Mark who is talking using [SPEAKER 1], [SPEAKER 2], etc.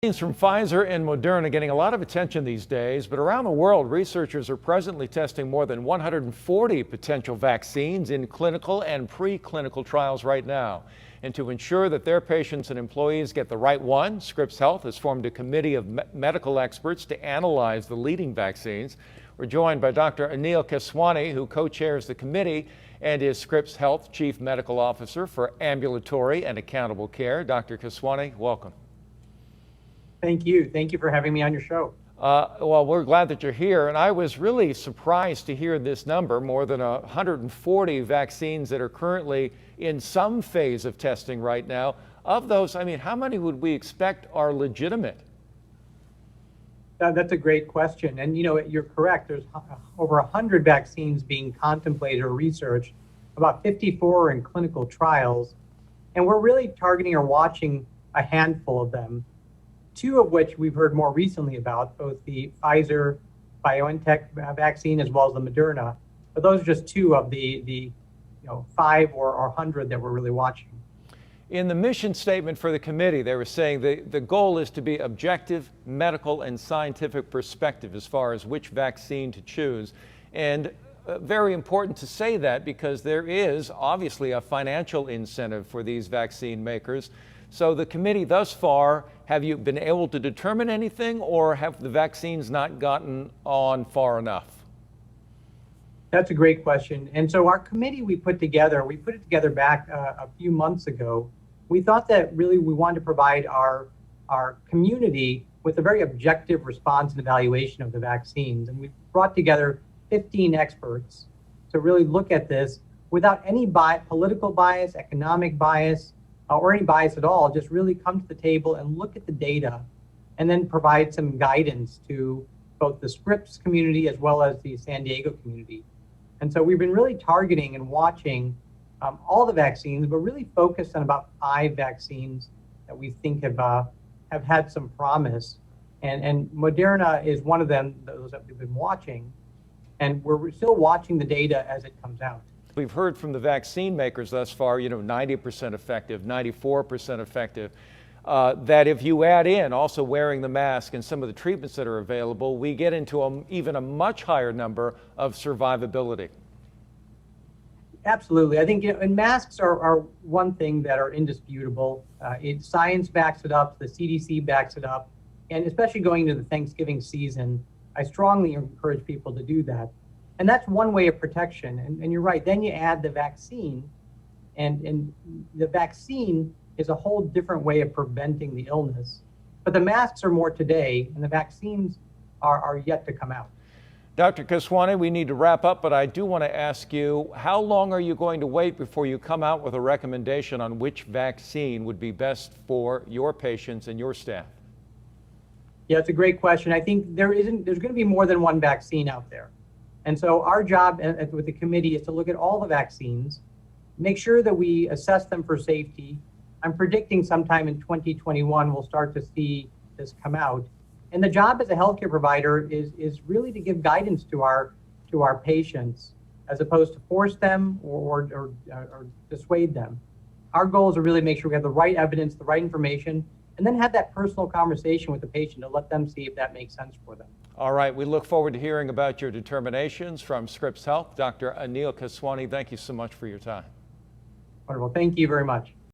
[SPEAKER 1] Vaccines from Pfizer and Moderna are getting a lot of attention these days, but around the world, researchers are presently testing more than 140 potential vaccines in clinical and preclinical trials right now. And to ensure that their patients and employees get the right one, Scripps Health has formed a committee of medical experts to analyze the leading vaccines. We're joined by Dr. Anil Keswani, who co-chairs the committee and is Scripps Health Chief Medical Officer for Ambulatory and Accountable Care. Dr. Keswani, welcome.
[SPEAKER 2] Thank you. Thank you for having me on your show.
[SPEAKER 1] Well, we're glad that you're here, and I was really surprised to hear this number, more than 140 vaccines that are currently in some phase of testing right now. Of those, how many would we expect are legitimate?
[SPEAKER 2] That's a great question. And you're correct. There's over 100 vaccines being contemplated or researched, about 54 are in clinical trials. And we're really targeting or watching a handful of them. Two of which we've heard more recently about, both the Pfizer-BioNTech vaccine as well as the Moderna. But those are just two of the 5 or 100 that we're really watching.
[SPEAKER 1] In the mission statement for the committee, they were saying the goal is to be objective, medical, and scientific perspective as far as which vaccine to choose. And very important to say that because there is obviously a financial incentive for these vaccine makers. So the committee thus far, have you been able to determine anything, or have the vaccines not gotten on far enough?
[SPEAKER 2] That's a great question. And so our committee we put it together back a few months ago. We thought that really we wanted to provide our community with a very objective response and evaluation of the vaccines. And we brought together 15 experts to really look at this without any political bias, economic bias, or any bias at all. Just really come to the table and look at the data and then provide some guidance to both the Scripps community as well as the San Diego community. And so we've been really targeting and watching all the vaccines, but really focused on about 5 vaccines that we think have had some promise. And Moderna is one of them, those that we've been watching. And we're still watching the data as it comes out.
[SPEAKER 1] We've heard from the vaccine makers thus far, 90% effective, 94% effective, that if you add in also wearing the mask and some of the treatments that are available, we get into even a much higher number of survivability.
[SPEAKER 2] Absolutely. I think and masks are one thing that are indisputable. Science backs it up, the CDC backs it up, and especially going into the Thanksgiving season, I strongly encourage people to do that. And that's one way of protection. And you're right, then you add the vaccine, and the vaccine is a whole different way of preventing the illness. But the masks are more today, and the vaccines are yet to come out.
[SPEAKER 1] Dr. Keswani, we need to wrap up, but I do want to ask you, how long are you going to wait before you come out with a recommendation on which vaccine would be best for your patients and your staff?
[SPEAKER 2] Yeah, it's a great question. I think there's going to be more than one vaccine out there. And so our job with the committee is to look at all the vaccines, make sure that we assess them for safety. I'm predicting sometime in 2021 we'll start to see this come out. And the job as a healthcare provider is really to give guidance to our patients, as opposed to force them or dissuade them. Our goal is to really make sure we have the right evidence, the right information, and then have that personal conversation with the patient to let them see if that makes sense for them.
[SPEAKER 1] All right, we look forward to hearing about your determinations from Scripps Health. Dr. Anil Keswani, thank you so much for your time.
[SPEAKER 2] Wonderful. Thank you very much.